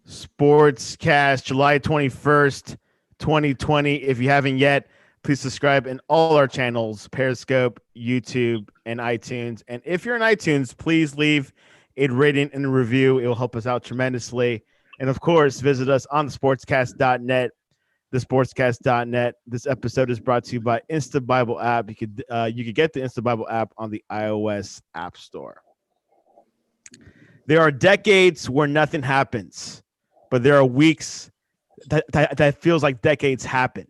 Sportscast, July 21st, 2020. If you haven't yet, please subscribe in all our channels, Periscope, YouTube, and iTunes. And if you're in iTunes, please leave a rating and a review. It will help us out tremendously. And of course, visit us on thesportscast.net, thesportscast.net. This episode is brought to you by Insta Bible app. You could get the Insta Bible app on the iOS App Store. There are decades where nothing happens, but there are weeks that feels like decades happen.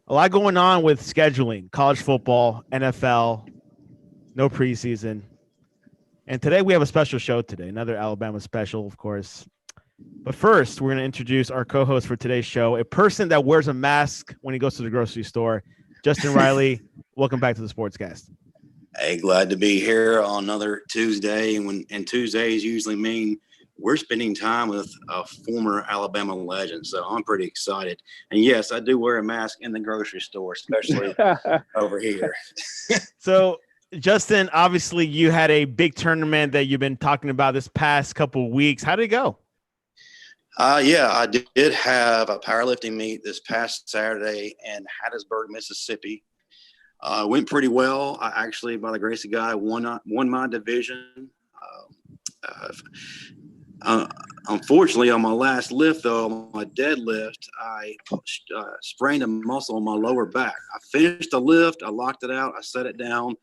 A lot going on with scheduling, college football, NFL, no preseason. And today we have a special show today, another Alabama special, of course. But first, we're going to introduce our co-host for today's show, a person that wears a mask when he goes to the grocery store, Justin Riley. Welcome back to the Sportscast. Hey, glad to be here on another Tuesday. And Tuesdays usually mean we're spending time with a former Alabama legend. So I'm pretty excited. And yes, I do wear a mask in the grocery store, especially over here. So, Justin, obviously you had a big tournament that you've been talking about this past couple of weeks. How did it go? Yeah, I did have a powerlifting meet this past Saturday in Hattiesburg, Mississippi. Went pretty well. I actually, by the grace of God, won my division. Unfortunately, on my last lift, though, on my deadlift, I sprained a muscle on my lower back. I finished the lift. I locked it out. I set it down,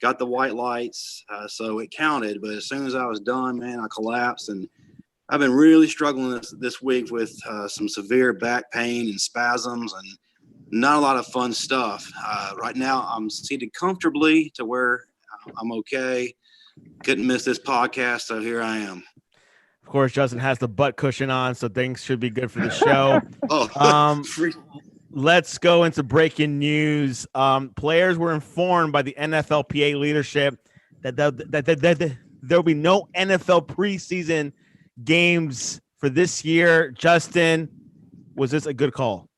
got the white lights, so it counted. But as soon as I was done, man, I collapsed. And I've been really struggling this week with some severe back pain and spasms and not a lot of fun stuff. Right now, I'm seated comfortably to where I'm okay. Couldn't miss this podcast, so here I am. Of course, Justin has the butt cushion on, so things should be good for the show. Let's go into breaking news. Players were informed by the NFLPA leadership that there will be no NFL preseason games for this year. Justin, was this a good call?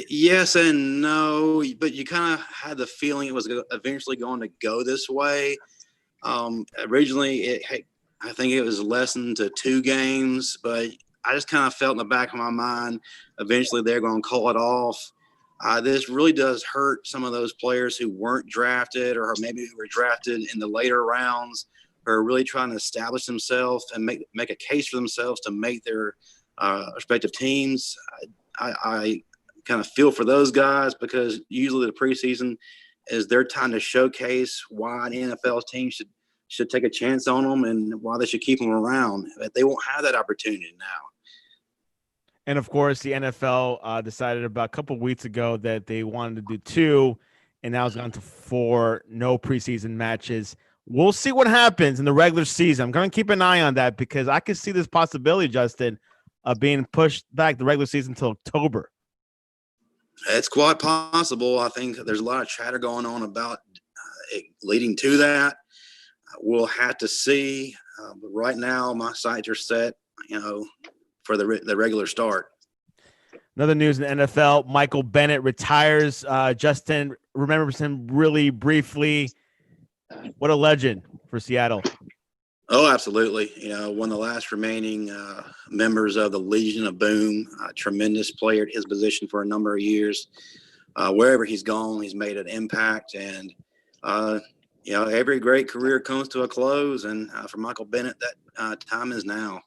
Yes and no, but you kind of had the feeling it was eventually going to go this way. Originally, I think it was lessened to 2 games, but I just kind of felt in the back of my mind, eventually they're going to call it off. This really does hurt some of those players who weren't drafted or maybe who were drafted in the later rounds, who are really trying to establish themselves and make a case for themselves to make their respective teams. I kind of feel for those guys because usually the preseason is their time to showcase why an NFL team should take a chance on them and why they should keep them around. But they won't have that opportunity now. And, of course, the NFL decided about a couple of weeks ago that they wanted to do 2, and now it's gone to 4 no preseason matches. We'll see what happens in the regular season. I'm going to keep an eye on that because I could see this possibility, Justin, of being pushed back the regular season until October. It's quite possible. I think there's a lot of chatter going on about it leading to that. We'll have to see. But right now, my sights are set, for the regular start. Another news in the NFL, Michael Bennett retires. Justin remembers him really briefly. What a legend for Seattle. Oh, absolutely. One of the last remaining members of the Legion of Boom, a tremendous player at his position for a number of years. Wherever he's gone, he's made an impact. And, every great career comes to a close. And for Michael Bennett, that time is now.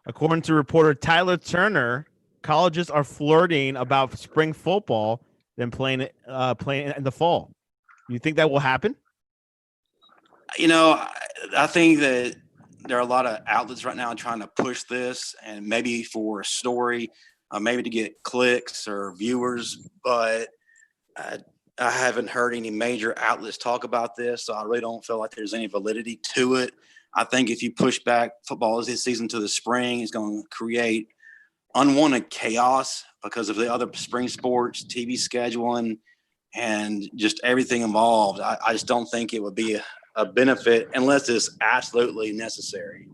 According to reporter Tyler Turner, colleges are flirting about spring football than playing in the fall. You think that will happen? I think that there are a lot of outlets right now trying to push this and maybe for a story, maybe to get clicks or viewers, but I haven't heard any major outlets talk about this, so I really don't feel like there's any validity to it. I think if you push back football this season to the spring, it's going to create unwanted chaos because of the other spring sports, TV scheduling, and just everything involved. I just don't think it would be a benefit unless it's absolutely necessary.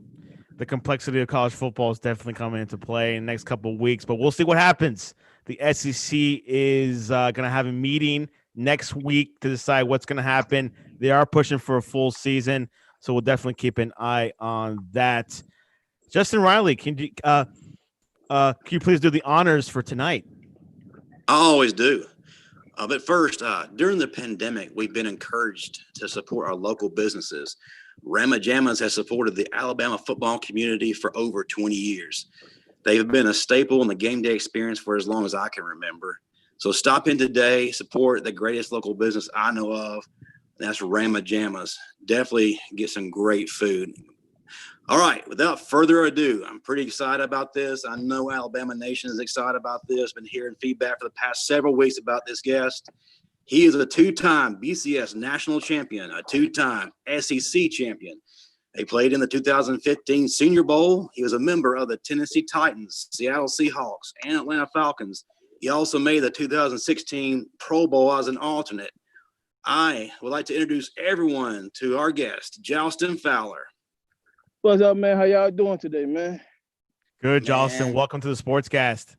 The complexity of college football is definitely coming into play in the next couple of weeks, but we'll see what happens. The SEC is going to have a meeting next week to decide what's going to happen. They are pushing for a full season, so we'll definitely keep an eye on that. Justin Riley, can you please do the honors for tonight? I always do. But first, during the pandemic, we've been encouraged to support our local businesses. Rama Jammas has supported the Alabama football community for over 20 years. They've been a staple in the game day experience for as long as I can remember. So stop in today, support the greatest local business I know of. That's Rama Jammas. Definitely get some great food. All right, without further ado, I'm pretty excited about this. I know Alabama Nation is excited about this. Been hearing feedback for the past several weeks about this guest. He is a two-time BCS national champion, a two-time SEC champion. He played in the 2015 Senior Bowl. He was a member of the Tennessee Titans, Seattle Seahawks, and Atlanta Falcons. He also made the 2016 Pro Bowl as an alternate. I would like to introduce everyone to our guest, Jalston Fowler. What's up, man? How y'all doing today, man? Good, Jalston. Welcome to the Sportscast.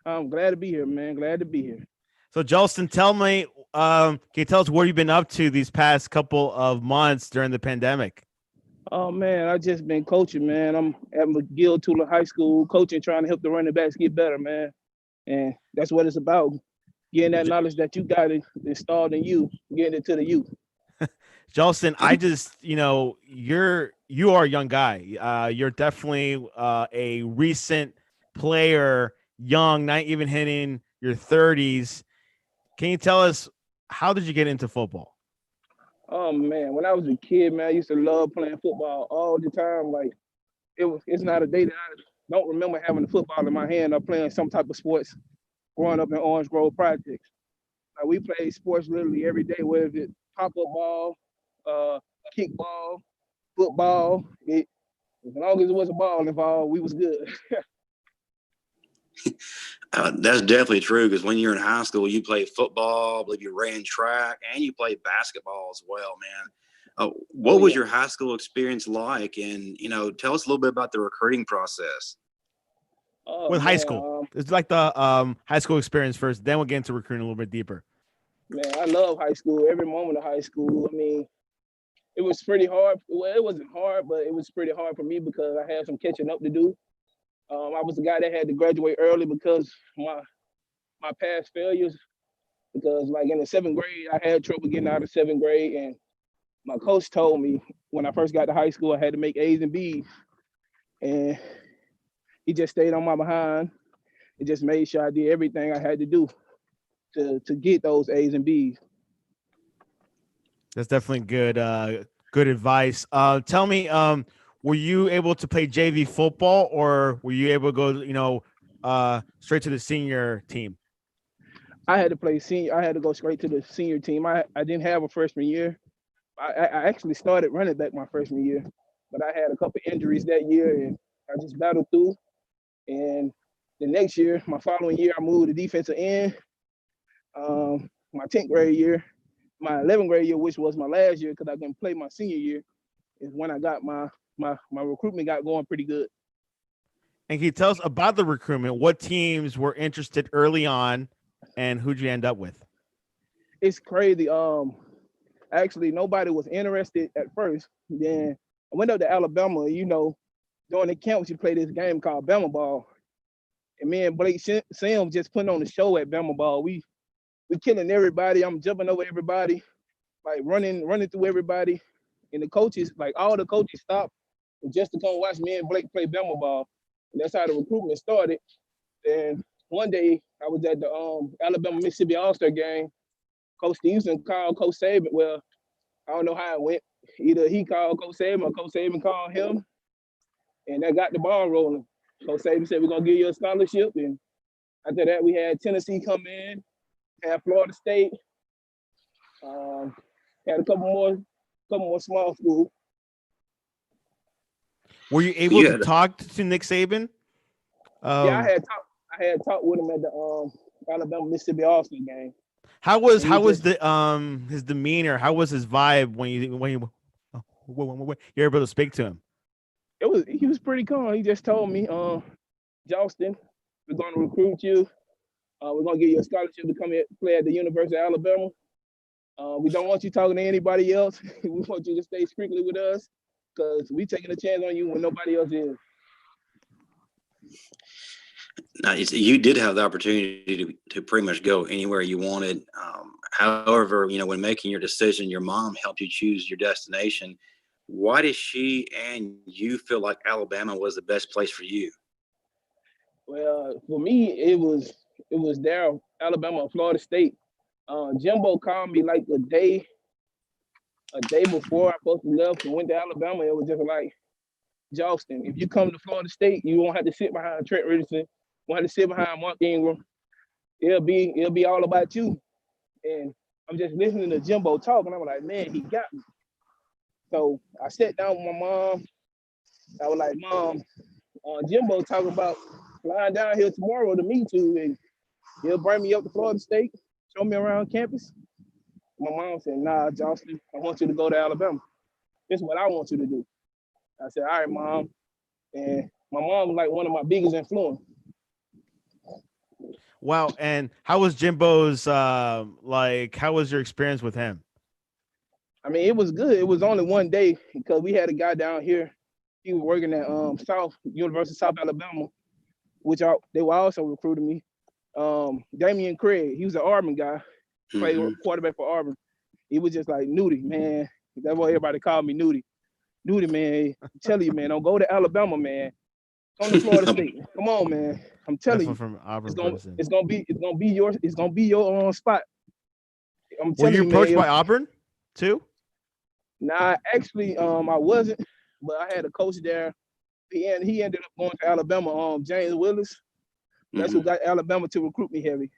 I'm glad to be here, man. Glad to be here. So, Jalston, tell me, can you tell us what you've been up to these past couple of months during the pandemic? Oh, man, I just been coaching, man. I'm at McGill Tula High School coaching, trying to help the running backs get better, man. And that's what it's about, getting that knowledge that you got installed in you, getting it to the youth. Jalston, I just, you are a young guy. You're definitely a recent player, young, not even hitting your 30s. Can you tell us, how did you get into football? Oh, man, when I was a kid, man, I used to love playing football all the time. Like, it's not a day that I don't remember having the football in my hand or playing some type of sports growing up in Orange Grove Projects. Like, we played sports literally every day, whether it's pop-up ball, kickball, football. As long as it was a ball involved, we was good. That's definitely true, because when you're in high school, you play football, I believe you ran track, and you played basketball as well, man. What was your high school experience like? And, tell us a little bit about the recruiting process. With high school. It's like the high school experience first, then we'll get into recruiting a little bit deeper. Man, I love high school, every moment of high school. I mean, it was pretty hard. Well, it wasn't hard, but it was pretty hard for me because I had some catching up to do. I was the guy that had to graduate early because my past failures. Because like in the 7th grade, I had trouble getting out of 7th grade, and my coach told me when I first got to high school, I had to make A's and B's, and he just stayed on my behind. It just made sure I did everything I had to do to get those A's and B's. That's definitely good advice. Tell me, were you able to play JV football, or were you able to go, straight to the senior team? I had to play senior. I had to go straight to the senior team. I didn't have a freshman year. I actually started running back my freshman year, but I had a couple injuries that year, and I just battled through. And the next year, my following year, I moved to defensive end. My 10th grade year, my 11th grade year, which was my last year because I didn't play my senior year, is when I got my recruitment got going pretty good. And can you tell us about the recruitment? What teams were interested early on, and who'd you end up with? It's crazy. Actually, nobody was interested at first. Then I went up to Alabama. During the camps, you play this game called Bama Ball. And me and Blake Sims just putting on the show at Bama Ball. We killing everybody. I'm jumping over everybody, like running through everybody. And the coaches, like all the coaches stopped just to come watch me and Blake play Bama Ball. And that's how the recruitment started. And one day I was at the Alabama-Mississippi All-Star game. Coach Stevenson called Coach Saban. Well, I don't know how it went. Either he called Coach Saban or Coach Saban called him. And that got the ball rolling. Coach Saban said, we're going to give you a scholarship. And after that, we had Tennessee come in, had Florida State, had a couple more small schools. Were you able to talk to Nick Saban? Yeah, I had talked with him at the Alabama-Mississippi All-Star game. How was the his demeanor? How was his vibe when you're able to speak to him? He was pretty calm. He just told me, Jalston, we're going to recruit you. We're going to give you a scholarship to come here play at the University of Alabama. We don't want you talking to anybody else. We want you to stay strictly with us because we taking a chance on you when nobody else is. Now, you did have the opportunity to pretty much go anywhere you wanted. However, when making your decision, your mom helped you choose your destination. Why did she and you feel like Alabama was the best place for you? Well, for me, it was there, Alabama or Florida State. Jimbo called me like a day before I supposed to left and went to Alabama. It was just like, Jalston, if you come to Florida State, you won't have to sit behind Trent Richardson, won't have to sit behind Mark Ingram. It'll be all about you. And I'm just listening to Jimbo talk, and I'm like, man, he got me. So I sat down with my mom. I was like, Mom, Jimbo talking about flying down here tomorrow to meet you, and he'll bring me up to Florida State, show me around campus. My mom said, nah, Jalston, I want you to go to Alabama. This is what I want you to do. I said, all right, Mom. And my mom was like one of my biggest influence. Wow. And how was Jimbo's how was your experience with him? I mean, it was good. It was only one day because we had a guy down here. He was working at University of South Alabama, which they were also recruiting me. Damian Craig, he was an Auburn guy, played quarterback for Auburn. He was just like, Nudie, man. That's why everybody called me Nudie. Nudie, man, I'm telling you, man, don't go to Alabama, man. Come to Florida State. Come on, man. I'm telling you, from Auburn it's gonna be your spot. I'm Were telling you you, approached man. by Auburn too? Nah, actually, I wasn't, but I had a coach there. He ended up going to Alabama. James Willis. That's who got Alabama to recruit me heavy.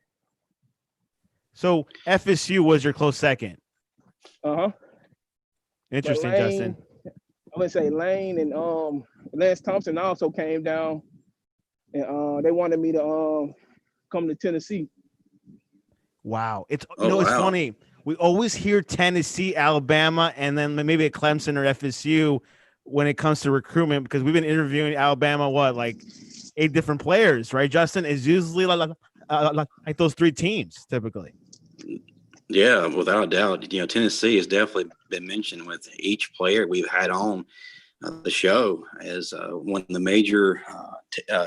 So FSU was your close second. Interesting, Lane, Justin. I would say Lane and Lance Thompson also came down, and they wanted me to come to Tennessee. Wow, it's funny. We always hear Tennessee, Alabama, and then maybe a Clemson or FSU when it comes to recruitment, because we've been interviewing Alabama, like 8 different players, right? Justin, is usually like those 3 teams typically. Yeah, without a doubt. Tennessee has definitely been mentioned with each player we've had on the show as one of the major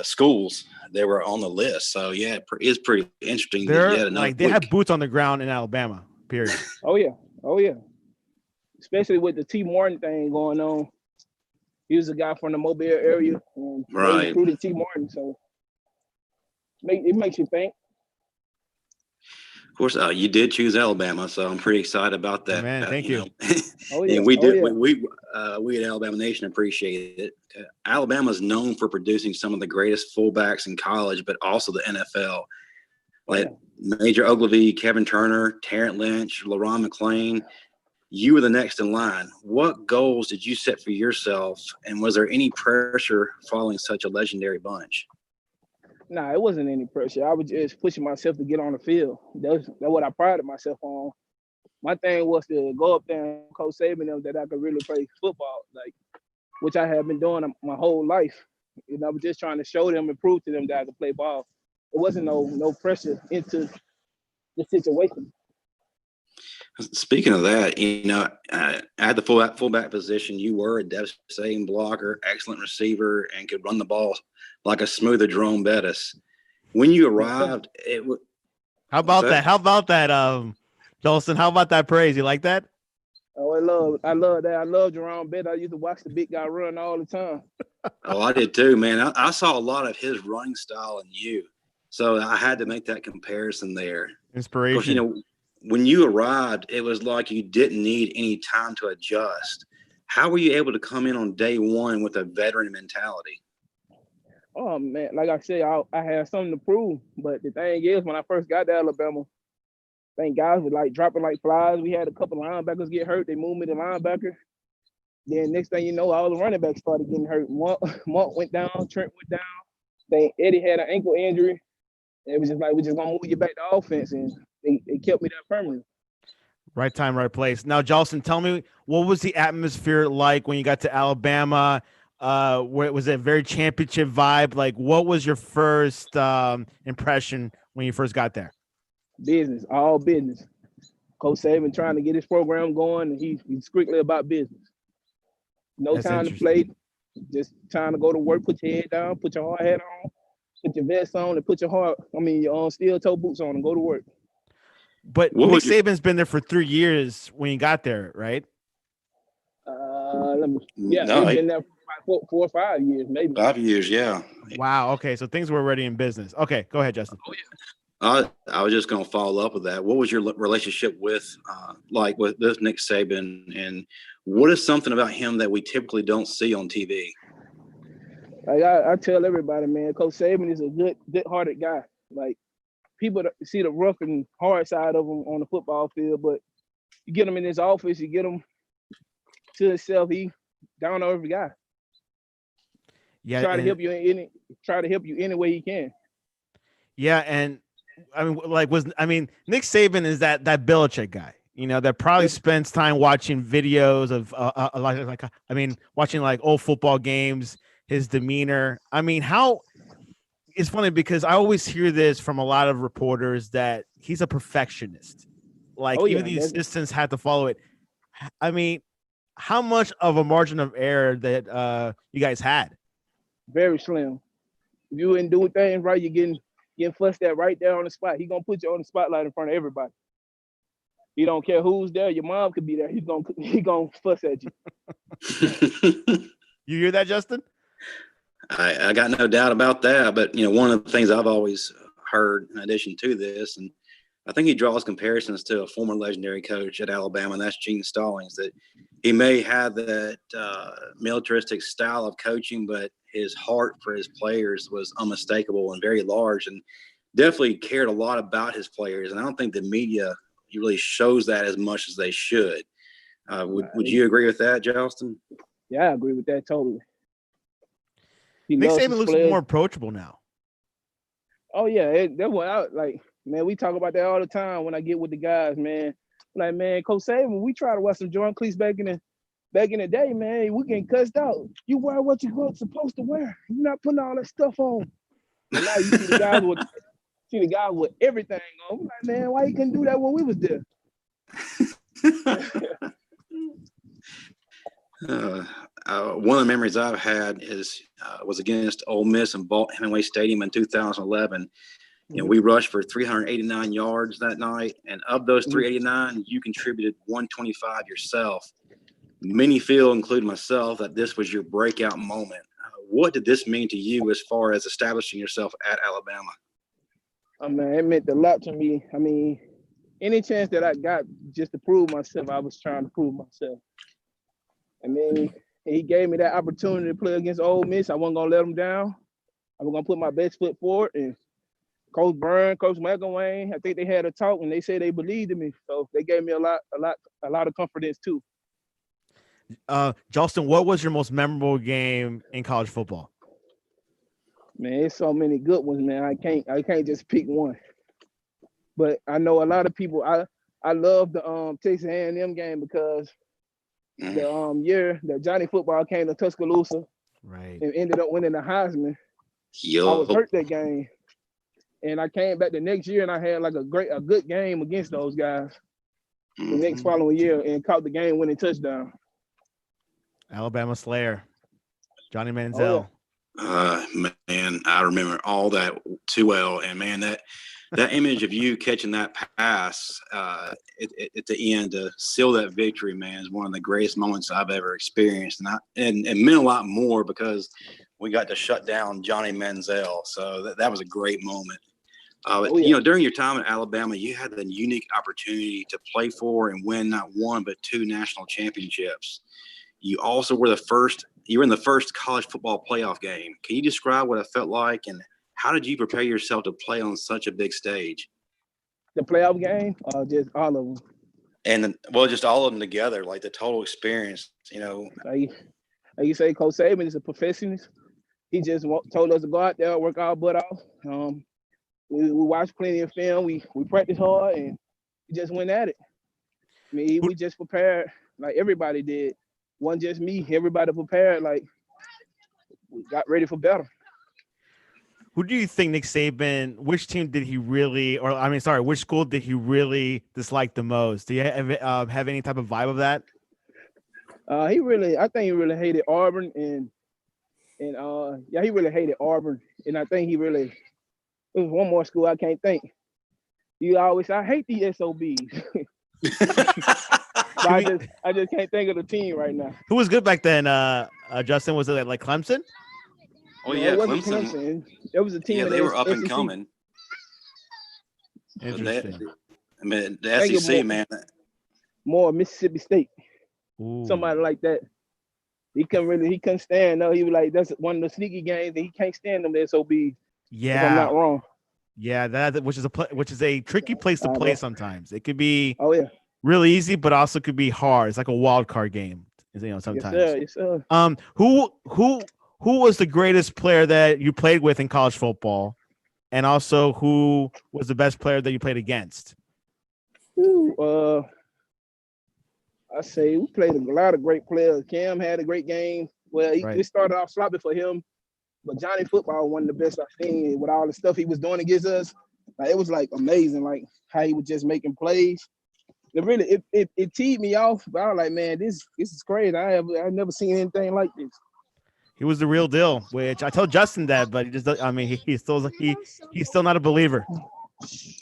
schools. They were on the list. So, yeah, it is pretty interesting. They have boots on the ground in Alabama, period. Oh, yeah. Especially with the T. Martin thing going on. He was a guy from the Mobile area. And right. They recruited T. Martin. So, it makes you think. Of course, you did choose Alabama, so I'm pretty excited about that. Man, thank you. Oh, yeah. And we did. Yeah. We at Alabama Nation appreciate it. Alabama is known for producing some of the greatest fullbacks in college, but also the NFL. Major Ogilvy, Kevin Turner, Terrence Lynch, LaRon McClain. You were the next in line. What goals did you set for yourself, and was there any pressure following such a legendary bunch? Nah, it wasn't any pressure. I was just pushing myself to get on the field. That's what I prided myself on. My thing was to go up there and Coach Saban them that I could really play football, which I have been doing my whole life. I was just trying to show them and prove to them that I could play ball. It wasn't no pressure into the situation. Speaking of that, at the fullback position, you were a devastating blocker, excellent receiver, and could run the ball like a smoother Jerome Bettis. When you arrived, How about that, Jalston? How about that praise? You like that? Oh, I love that. I love Jerome Bettis. I used to watch the big guy run all the time. Oh, I did too, man. I saw a lot of his running style in you, so I had to make that comparison there. Inspiration. Of course, when you arrived, it was like you didn't need any time to adjust. How were you able to come in on day one with a veteran mentality? Oh, man, like I said, I had something to prove. But the thing is, when I first got to Alabama, I think guys were dropping like flies. We had a couple linebackers get hurt. They moved me to linebacker. Then next thing you know, all the running backs started getting hurt. Mark went down, Trent went down. Then Eddie had an ankle injury. And it was just like, we're just going to move you back to offense. And they kept me there permanently. Right time, right place. Now, Jalston, tell me, what was the atmosphere like when you got to Alabama? Where was it a very championship vibe? What was your first impression when you first got there? Business, all business. Coach Saban trying to get his program going, and he's strictly about business. No time to play. Just time to go to work, put your head down, put your hard hat on, put your vest on, and put your steel toe boots on and go to work. But Nick Saban's been there for 3 years when you got there, right? He's been there for 4 or 5 years, maybe. 5 years, yeah. Wow. Okay, so things were already in business. Okay, go ahead, Justin. Oh, yeah. I was just going to follow up with that. What was your relationship with Nick Saban, and what is something about him that we typically don't see on TV? Like I tell everybody, man, Coach Saban is a good-hearted guy. Like, people see the rough and hard side of him on the football field, but you get him in his office, you get him to himself, he down to earth guy. Yeah, try to help you any way he can. Yeah, and Nick Saban is that Belichick guy, that probably spends time watching videos of watching like old football games, his demeanor. It's funny because I always hear this from a lot of reporters that he's a perfectionist. Even the assistants had to follow it. How much of a margin of error that you guys had? Very slim. If you didn't do things right, you're getting fussed at right there on the spot. He's gonna put you on the spotlight in front of everybody. He don't care who's there. Your mom could be there. He gonna fuss at you. You hear that, Justin? I got no doubt about that. But one of the things I've always heard in addition to this, and I think he draws comparisons to a former legendary coach at Alabama, and that's Gene Stallings, that he may have that militaristic style of coaching, but his heart for his players was unmistakable and very large, and definitely cared a lot about his players. And I don't think the media really shows that as much as they should. Would you agree with that, Jalston? Yeah, I agree with that totally. Nick Saban looks more approachable now. Oh yeah, that's what I like. Man, we talk about that all the time when I get with the guys, man. Like, man, Coach Saban, we try to wear some joint cleats back in the day, man. We getting cussed out. You wear what you're supposed to wear. You're not putting all that stuff on. And now you see the guys with everything on. I'm like, man, why you couldn't do that when we was there? One of the memories I've had was against Ole Miss in Hemingway Stadium in 2011. We rushed for 389 yards that night, and of those 389, you contributed 125 yourself. Many feel, including myself, that this was your breakout moment. What did this mean to you as far as establishing yourself at Alabama? It meant a lot to me. Any chance that I got just to prove myself, I was trying to prove myself. He gave me that opportunity to play against Ole Miss. I wasn't gonna let them down. I was gonna put my best foot forward. And Coach Byrne, Coach McElwain, I think they had a talk and they said they believed in me. So they gave me a lot of confidence too. Jalston, what was your most memorable game in college football? Man, it's so many good ones, man. I can't just pick one. But I know a lot of people. I love the Texas A&M game because the year that Johnny Football came to Tuscaloosa, right, and ended up winning the Heisman. Yo. I was hurt that game, and I came back the next year and I had like a good game against those guys. The next following year and caught the game-winning touchdown. Alabama Slayer, Johnny Manziel. Man, I remember all that too well. And man, that image of you catching that pass at the end to seal that victory, man, is one of the greatest moments I've ever experienced. And it meant a lot more because we got to shut down Johnny Manziel. So that was a great moment. During your time at Alabama, you had the unique opportunity to play for and win not one but two national championships. You also were in the first college football playoff game. Can you describe what it felt like and how did you prepare yourself to play on such a big stage? The playoff game, or just all of them? And just all of them together, like the total experience, Like you say, Coach Saban is a perfectionist. He just told us to go out there, work our butt off. We watched plenty of film. We practiced hard, and we just went at it. We just prepared like everybody did. Wasn't just me. Everybody prepared. Like, we got ready for battle. Who do you think Nick Saban? Which team did he really, which school did he really dislike the most? Do you have any type of vibe of that? I think he really hated Auburn and And yeah, he really hated Auburn. And I think it was one more school I can't think. You always say, I hate these SOBs. But I just can't think of the team right now. Who was good back then? Justin, was it like Clemson? Oh No, yeah, it wasn't Clemson. There was a team Yeah, in they the were up and SEC. coming. Interesting. I mean, the SEC, man. More Mississippi State. Ooh. Somebody like that. He couldn't stand. No, he was like, that's one of the sneaky games, and he can't stand them SOBs. Yeah. If I'm not wrong. Yeah, which is a tricky place to play sometimes. It could be really easy, but also could be hard. It's like a wild card game, sometimes. Yes, sir. Who was the greatest player that you played with in college football, and also who was the best player that you played against? I say we played a lot of great players. Cam had a great game. Well, it started off sloppy for him, but Johnny Football one of the best I've seen with all the stuff he was doing against us. Like, it was like amazing, like how he was just making plays. It really it teed me off, but I was like, man, this is crazy. I've never seen anything like this. He was the real deal, which I told Justin that, but he just, I mean, he's still not a believer.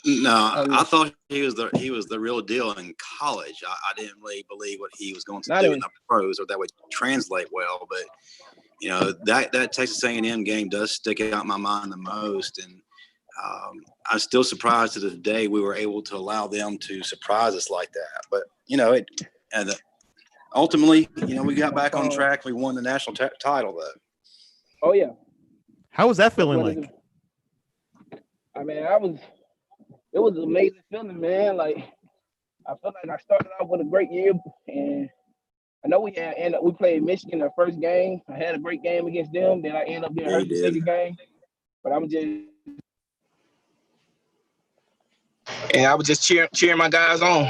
No, I thought he was the real deal in college. I didn't really believe what he was going to do in the pros, or that would translate well. But that Texas A&M game does stick out in my mind the most, and I'm still surprised to this day we were able to allow them to surprise us like that. But ultimately, we got back on track. We won the national title, though. Oh yeah. How was that feeling like? I mean, it was an amazing feeling, man. Like, I felt like I started off with a great year, and I know we played Michigan the first game. I had a great game against them. Then I ended up getting hurt the second game. But I was just cheering my guys on.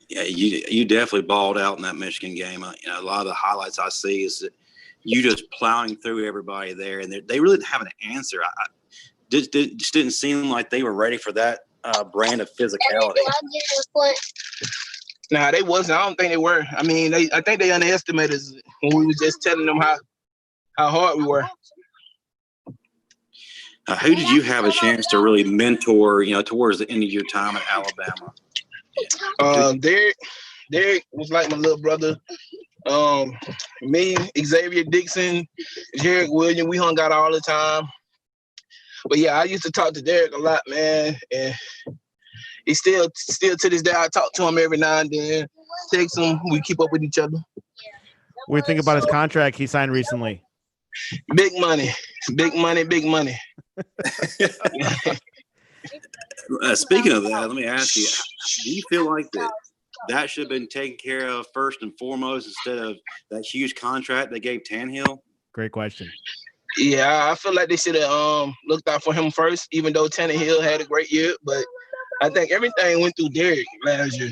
Yeah, you definitely balled out in that Michigan game. A lot of the highlights I see is that you just plowing through everybody there, and they really didn't have an answer. Just didn't seem like they were ready for that brand of physicality. Nah, they wasn't. I don't think they were. I mean, I think they underestimated us when we were just telling them how hard we were. Who did you have a chance to really mentor, towards the end of your time at Alabama? Derek was like my little brother. Me, Xavier Dixon, Jarek Williams, we hung out all the time. But yeah, I used to talk to Derek a lot, man. And he still to this day, I talk to him every now and then. Text him, we keep up with each other. What do you think about his contract he signed recently? Big money. Speaking of that, let me ask you: do you feel like that should have been taken care of first and foremost instead of that huge contract they gave Tannehill? Great question. Yeah, I feel like they should have looked out for him first, even though Tannehill had a great year. But I think everything went through Derek last year.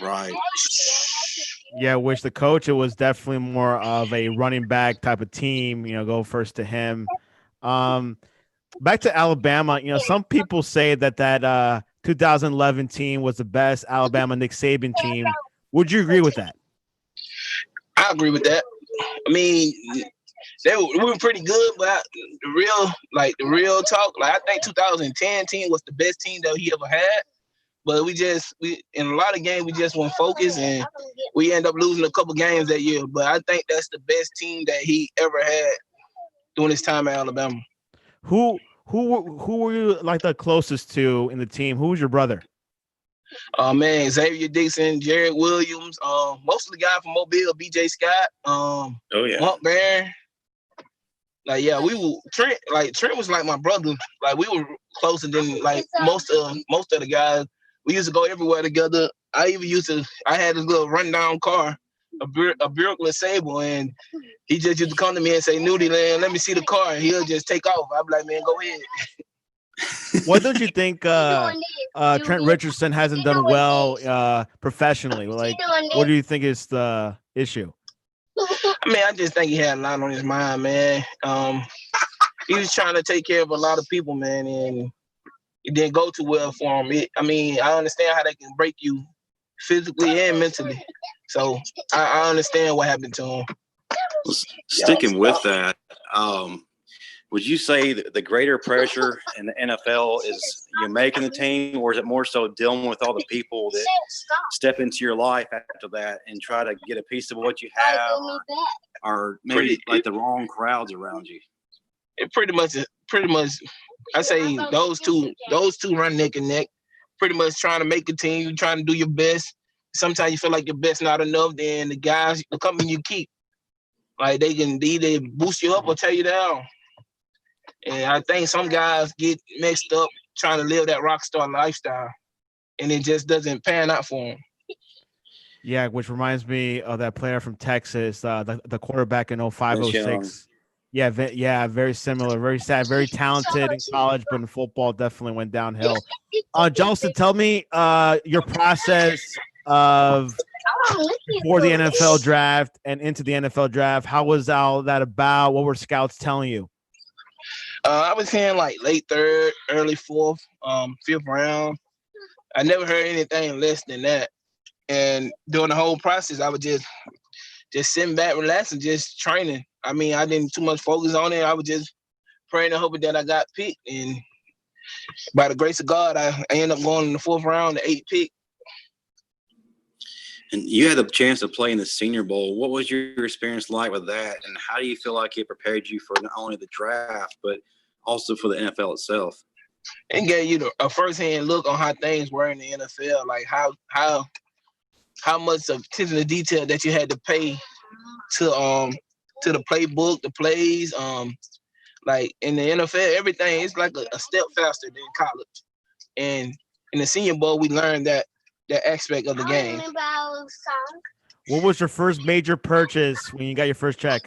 Right. Yeah, which the coach, it was definitely more of a running back type of team, go first to him. Back to Alabama, some people say that 2011 team was the best Alabama Nick Saban team. Would you agree with that? I agree with that. I mean, we were pretty good, but the real talk, like, I think 2010 team was the best team that he ever had. But we in a lot of games we just weren't focused, and we end up losing a couple games that year. But I think that's the best team that he ever had during his time at Alabama. Who were you like the closest to in the team? Who was your brother? Man, Xavier Dixon, Jarek Williams, most of the guys from Mobile, BJ Scott, Monk Barron. Like, yeah, Trent was like my brother. Like, we were closer than like most of the guys. We used to go everywhere together. I had this little rundown car, a Buick Sable, and he just used to come to me and say, "Nudie, man, let me see the car," and he'll just take off. I'd be like, "Man, go ahead." Why don't you think Trent Richardson hasn't done well professionally? Like, what do you think is the issue? I mean, I just think he had a lot on his mind, man. He was trying to take care of a lot of people, man, and it didn't go too well for him. I understand how they can break you physically and mentally. So I understand what happened to him. Sticking with that, would you say that the greater pressure in the NFL is you making the team, or is it more so dealing with all the people that step into your life after that and try to get a piece of what you have, or maybe like the wrong crowds around you? It pretty much. I say those two run neck and neck. Pretty much trying to make a team, you trying to do your best. Sometimes you feel like your best not enough. Then the guys, the company you keep, like they can either boost you up or tear you down. And I think some guys get messed up trying to live that rock star lifestyle, and it just doesn't pan out for them. Yeah, which reminds me of that player from Texas, the quarterback in 05-06. Yeah, very similar, very sad, very talented in college, but in football definitely went downhill. Jalston, tell me your process of before the NFL draft and into the NFL draft. How was all that about? What were scouts telling you? I was hearing like late third, early fourth, fifth round. I never heard anything less than that. And during the whole process, I was just sitting back, relaxing, just training. I mean, I didn't too much focus on it. I was just praying and hoping that I got picked. And by the grace of God, I ended up going in the fourth round, the 8th pick. And you had the chance to play in the Senior Bowl. What was your experience like with that? And how do you feel like it prepared you for not only the draft, but also for the NFL itself? It gave you a first-hand look on how things were in the NFL, like how much of attention to detail that you had to pay to the playbook, the plays. Like in the NFL, everything is like a step faster than college. And in the Senior Bowl, we learned that aspect of the game. What was your first major purchase when you got your first check?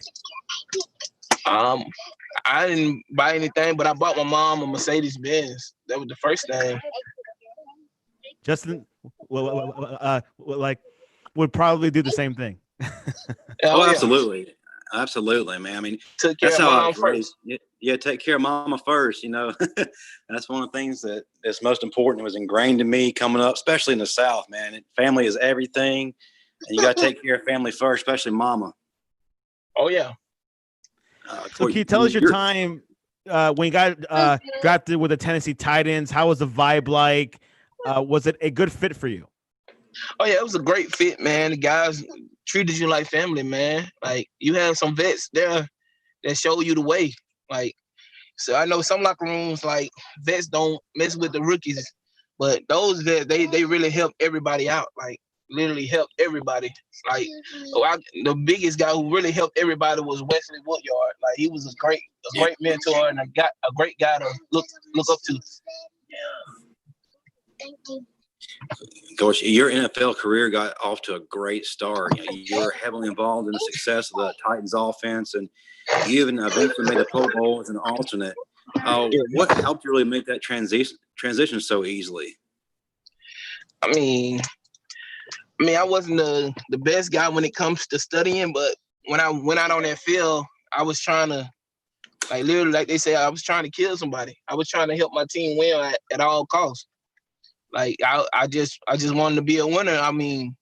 I didn't buy anything, but I bought my mom a Mercedes Benz. That was the first thing. Justin, like, would probably do the same thing. Absolutely. Absolutely, man. I mean, that's how I was raised. Yeah, take care of mama first, you know. That's one of the things that's most important. It was ingrained in me coming up, especially in the South, man. Family is everything, and you got to take care of family first, especially mama. Oh, yeah. So can you tell us your time when you got drafted with the Tennessee Titans? How was the vibe like? Was it a good fit for you? Oh, yeah, it was a great fit, man. The guys treated you like family, man. Like, you have some vets there that show you the way. Like, so I know some locker rooms, like, vets don't mess with the rookies, but those vets, they really help everybody out. Like, literally helped everybody. Like, the biggest guy who really helped everybody was Wesley Woodyard. Like, he was a great mentor and a great guy to look up to. Thank you. Coach, your NFL career got off to a great start. You were heavily involved in the success of the Titans offense, and you even eventually made the Pro Bowl as an alternate. What helped you really make that transition so easily? I mean, I wasn't the best guy when it comes to studying, but when I went out on that field, I was trying to, like, literally, like they say, I was trying to kill somebody. I was trying to help my team win at all costs. Like, I just wanted to be a winner. I mean,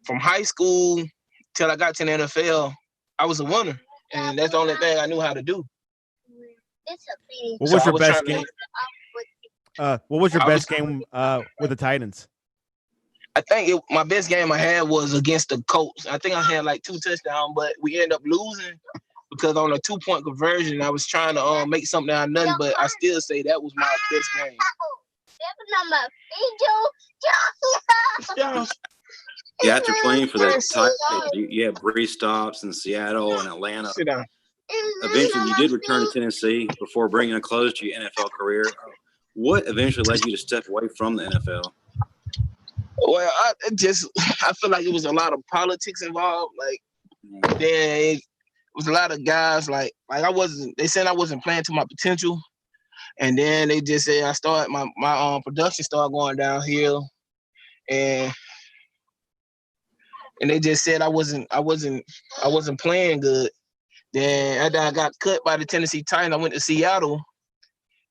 from high school till I got to the NFL, I was a winner, and that's the only thing I knew how to do. What was your best game? What was your best game with the Titans? I think my best game I had was against the Colts. I think I had like 2 touchdowns, but we ended up losing because on a 2-point conversion, I was trying to make something out of nothing, but I still say that was my best game. Yeah, after playing for the Titans, you had brief stops in Seattle and Atlanta. Eventually, you did return to Tennessee before bringing a close to your NFL career. What eventually led you to step away from the NFL? Well, I feel like it was a lot of politics involved. Like, then it was a lot of guys like they said I wasn't playing to my potential. And then they just said I started my production started going downhill, and they just said I wasn't playing good. Then after I got cut by the Tennessee Titans, I went to Seattle.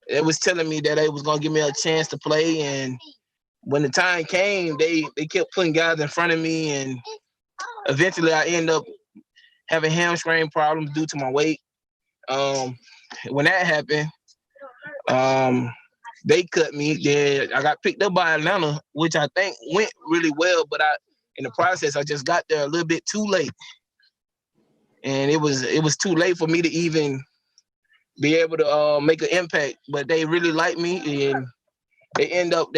It was telling me that they was gonna give me a chance to play, and when the time came, they kept putting guys in front of me, and eventually I end up having hamstring problems due to my weight. When that happened, they cut me. Then I got picked up by Atlanta, which I think went really well, but in the process, I just got there a little bit too late. And it was too late for me to even be able to make an impact. But they really liked me, and they end up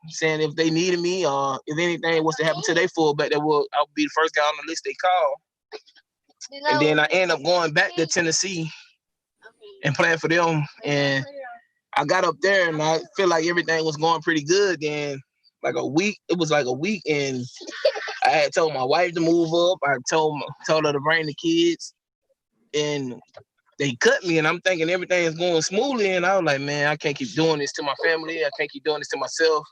saying if they needed me, if anything was to happen to their fullback, I'll be the first guy on the list they call. And then I end up going back to Tennessee and playing for them. And I got up there and I feel like everything was going pretty good. Then it was like a week, and I had told my wife to move up. I told her to bring the kids, and they cut me. And I'm thinking everything is going smoothly. And I was like, man, I can't keep doing this to my family. I can't keep doing this to myself.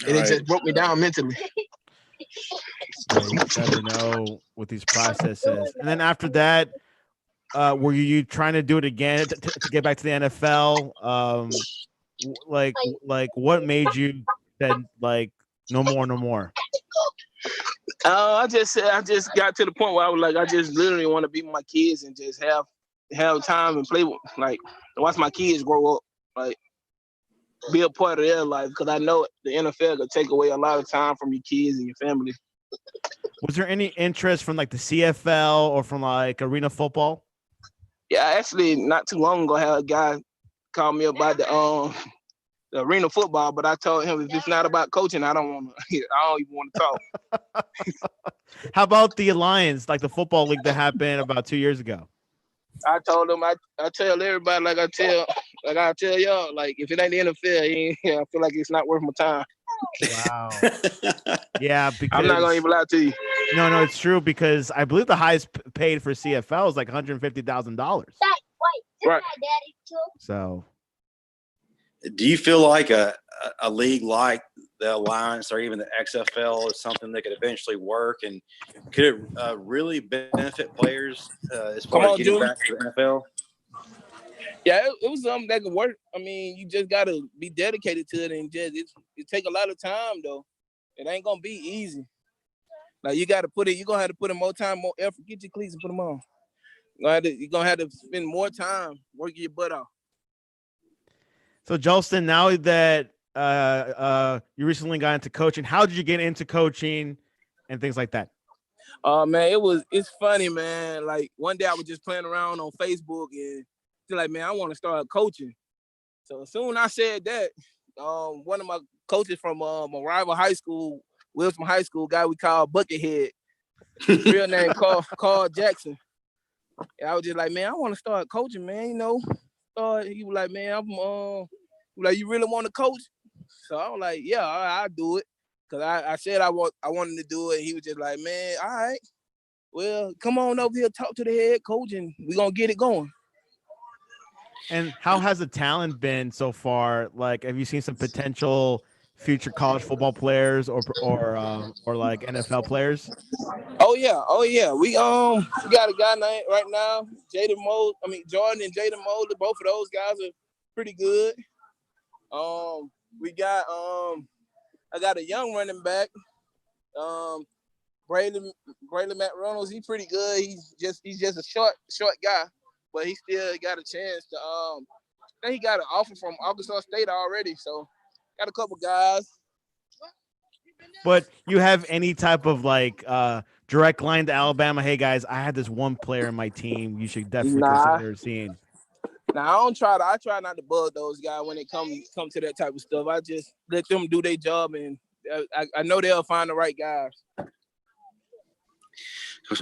And it just broke me down mentally. Yeah, you never know with these processes. And then after that, were you trying to do it again to get back to the NFL? Like what made you said like no more? I just got to the point where I was like, I just literally want to be with my kids and just have time and play with, like, watch my kids grow up, like be a part of their life, because I know the NFL could take away a lot of time from your kids and your family. Was there any interest from like the CFL or from like arena football? Yeah, actually, not too long ago, I had a guy call me about the arena football, but I told him if it's not about coaching, I don't even want to talk. How about the Alliance, like the football league that happened about 2 years ago? I told him I tell everybody like I tell y'all, like if it ain't the NFL, I feel like it's not worth my time. Wow. Yeah, because I'm not gonna even lie to you. No, it's true, because I believe the highest paid for CFL is like $150,000. Right. So, do you feel like a league like the Alliance or even the XFL is something that could eventually work, and could it really benefit players as far as getting back to the NFL? Yeah, it was something that could work. I mean, you just gotta be dedicated to it, and it take a lot of time though. It ain't gonna be easy. Like you're gonna have to put in more time, more effort. Get your cleats and put them on. You're gonna have to spend more time working your butt off. So Jalston, now that you recently got into coaching, how did you get into coaching and things like that? Man, it's funny, man. Like one day I was just playing around on Facebook and still like, man, I want to start coaching. So as soon as I said that, one of my coaches from my rival high school, Wilson High School, guy we call Buckethead, his real name Carl Jackson. And I was just like, man, I want to start coaching, man. He was like, man, you really want to coach? So I was like, yeah, I'll do it. Cause I said I wanted to do it. He was just like, man, all right, well, come on over here, talk to the head coach, and we're gonna get it going. And how has the talent been so far? Like, have you seen some potential future college football players or like NFL players? Oh yeah. We got a guy named right now, Jordan and Jaden Mosley. Both of those guys are pretty good. We got I got a young running back, Braylon Matt Reynolds. He's pretty good. He's just a short guy, but he still got a chance to. I think he got an offer from Arkansas State already, so got a couple guys. But you have any type of like direct line to Alabama? Hey guys, I had this one player in my team. You should definitely consider seeing. Now I try not to bug those guys when it come to that type of stuff. I just let them do their job, and I know they'll find the right guys.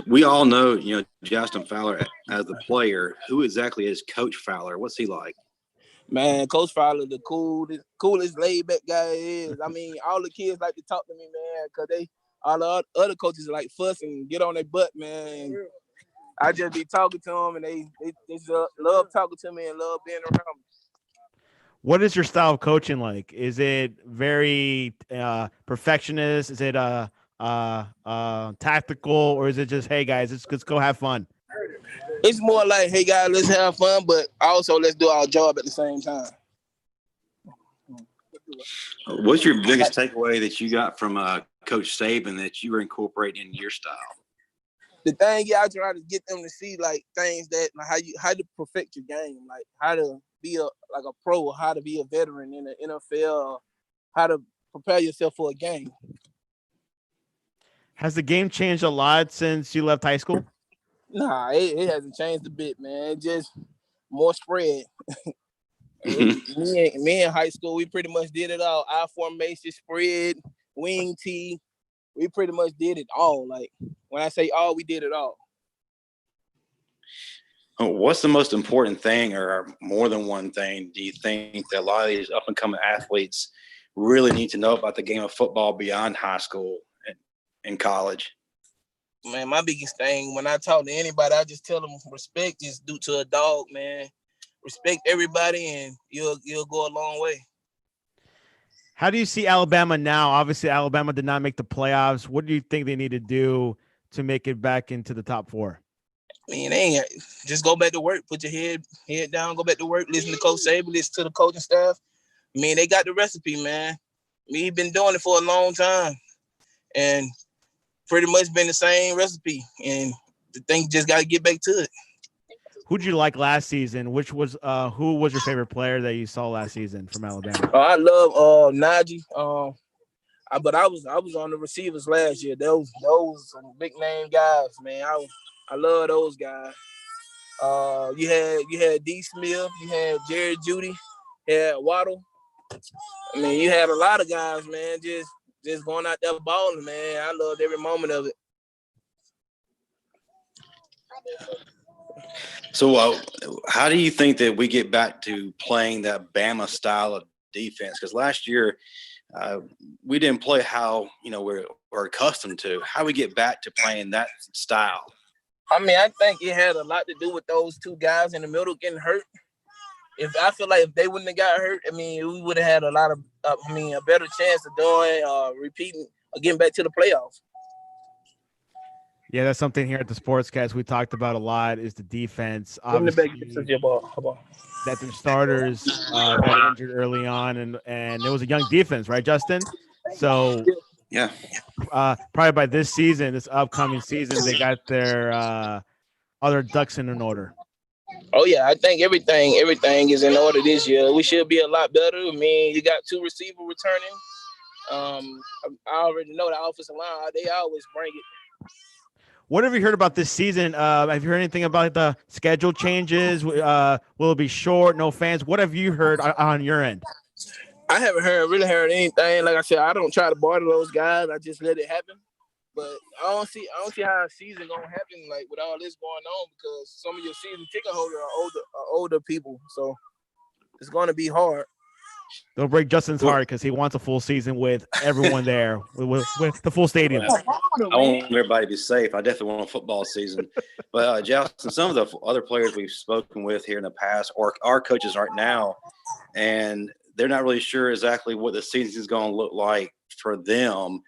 We all know, Jalston Fowler as the player. Who exactly is Coach Fowler? What's he like? Man, Coach Fowler, the coolest laid back guy is. I mean, all the kids like to talk to me, man, because all the other coaches like fuss and get on their butt, man. I just be talking to them, and they just love talking to me and love being around me. What is your style of coaching like? Is it very perfectionist? Is it tactical, or is it just, hey guys, let's go have fun? It's more like, hey guys, let's have fun, but also let's do our job at the same time. What's your biggest takeaway that you got from Coach Saban that you were incorporating in your style? The thing, I try to get them to see like things that like how to perfect your game, like how to be a pro, how to be a veteran in the NFL, how to prepare yourself for a game. Has the game changed a lot since you left high school? Nah, it hasn't changed a bit, man. It just more spread. me in high school, we pretty much did it all. I formation, spread, wing tee. We pretty much did it all. Like when I say all, we did it all. What's the most important thing, or more than one thing, do you think that a lot of these up and coming athletes really need to know about the game of football beyond high school and college? Man, my biggest thing when I talk to anybody, I just tell them respect is due to a dog, man. Respect everybody, and you'll go a long way. How do you see Alabama now? Obviously, Alabama did not make the playoffs. What do you think they need to do to make it back into the top 4? I mean, they ain't just go back to work. Put your head down. Go back to work. Listen to Coach Saban. Listen to the coaching staff. I mean, they got the recipe, man. We've been doing it for a long time, and pretty much been the same recipe. And the thing just got to get back to it. Who'd you like last season? Who was your favorite player that you saw last season from Alabama? I love Najee. But I was on the receivers last year. Those some big name guys, man. I love those guys. You had D. Smith, you had Jerry Jeudy, you had Waddle. I mean, you had a lot of guys, man, just going out there balling, man. I loved every moment of it. So how do you think that we get back to playing that Bama style of defense? Because last year we didn't play how we're accustomed to. How do we get back to playing that style? I mean, I think it had a lot to do with those two guys in the middle getting hurt. I feel like if they wouldn't have got hurt, I mean, we would have had a lot of, a better chance of doing, repeating, or getting back to the playoffs. Yeah, that's something here at the Sportscast we talked about a lot is the defense. Obviously, that their starters got injured early on, and it was a young defense, right, Justin? So yeah, probably by this upcoming season, they got their other ducks in order. Oh yeah, I think everything is in order this year. We should be a lot better. I mean, you got 2 receivers returning. I already know the offensive line; they always bring it. What have you heard about this season? Have you heard anything about the schedule changes? Will it be short? No fans? What have you heard on your end? I haven't really heard anything. Like I said, I don't try to bother those guys. I just let it happen. But I don't see how a season gonna happen like with all this going on because some of your season ticket holders are older people, so it's gonna be hard. They'll break Justin's heart because he wants a full season with everyone there, with the full stadium. I want everybody to be safe. I definitely want a football season. But, Jalston, some of the other players we've spoken with here in the past or our coaches right now, and they're not really sure exactly what the season is going to look like for them.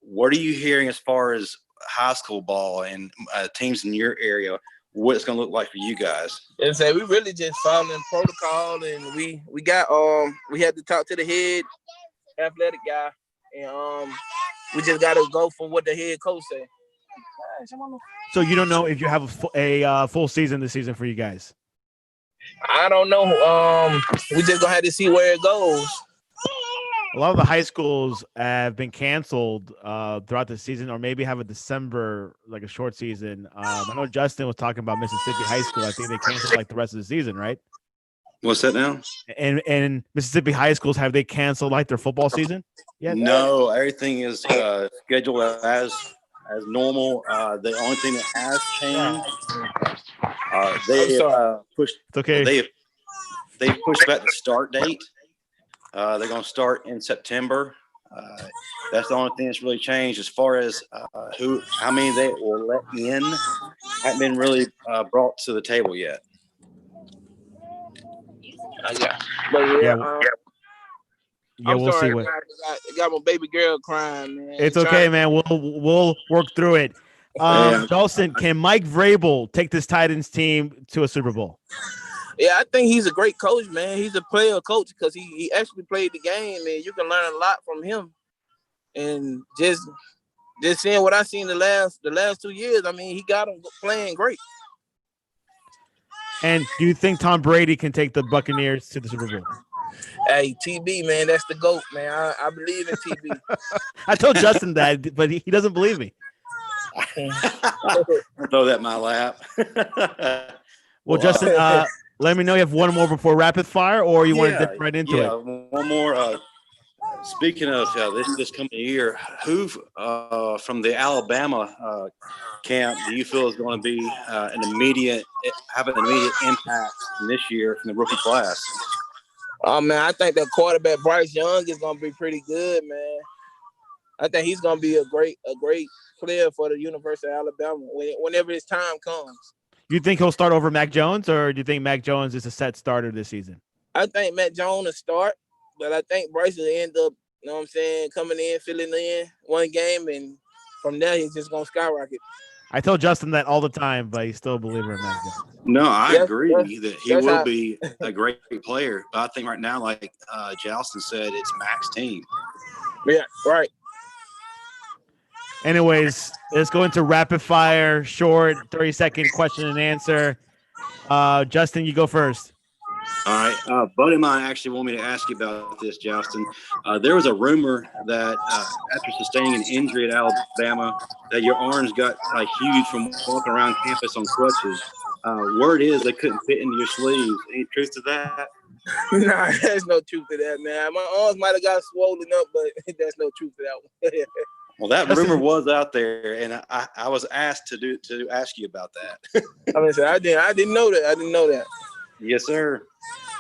What are you hearing as far as high school ball and teams in your area? What it's going to look like for you guys? And say we really just following protocol, and we got we had to talk to the head athletic guy, and we just got to go for what the head coach said. So you don't know if you have a full season this season for you guys? I don't know. We just gonna have to see where it goes. A lot of the high schools have been canceled throughout the season, or maybe have a December, like a short season. I know Justin was talking about Mississippi High School. I think they canceled like the rest of the season, right? What's that now? And Mississippi high schools, have they canceled like their football season? Yeah. No, everything is scheduled as normal. The only thing that has changed, they pushed. It's okay. They pushed back the start date. They're going to start in September. That's the only thing that's really changed as far as how many they will let in. Haven't been really brought to the table yet. We'll see what. I got my baby girl crying, man. It's okay, man. We'll work through it. Jalston, can Mike Vrabel take this Titans team to a Super Bowl? Yeah, I think he's a great coach, man. He's a player coach because he actually played the game, and you can learn a lot from him. and just seeing what I seen the last 2 years, I mean, he got him playing great. And do you think Tom Brady can take the Buccaneers to the Super Bowl? Hey, TB, man, that's the GOAT, man. I believe in TB. I told Justin that, but he doesn't believe me. Throw that in my lap. Well, Justin, let me know you have one more before rapid fire, or you want to dip right into it. One more. Speaking of this coming year, who from the Alabama camp do you feel is going to be have an immediate impact this year from the rookie class? Oh man, I think that quarterback Bryce Young is going to be pretty good, man. I think he's going to be a great player for the University of Alabama whenever his time comes. You think he'll start over Mac Jones, or do you think Mac Jones is a set starter this season? I think Mac Jones will start, but I think Bryce will end up, you know what I'm saying, coming in, filling in one game, and from there he's just going to skyrocket. I told Justin that all the time, but he's still a believer in Mac Jones. No, I agree that he will be a great player. But I think right now, like Jalston said, it's Mac's team. Yeah, right. Anyways, let's go into rapid fire, short, 30-second question and answer. Justin, you go first. All right. A buddy of mine actually wanted me to ask you about this, Jalston. There was a rumor that after sustaining an injury at Alabama, that your arms got huge from walking around campus on crutches. Word is they couldn't fit into your sleeves. Any truth to that? Nah, there's no truth to that, man. My arms might have got swollen up, but there's no truth to that one. Well, that rumor was out there, and I was asked to ask you about that. I didn't know that. I didn't know that. Yes, sir.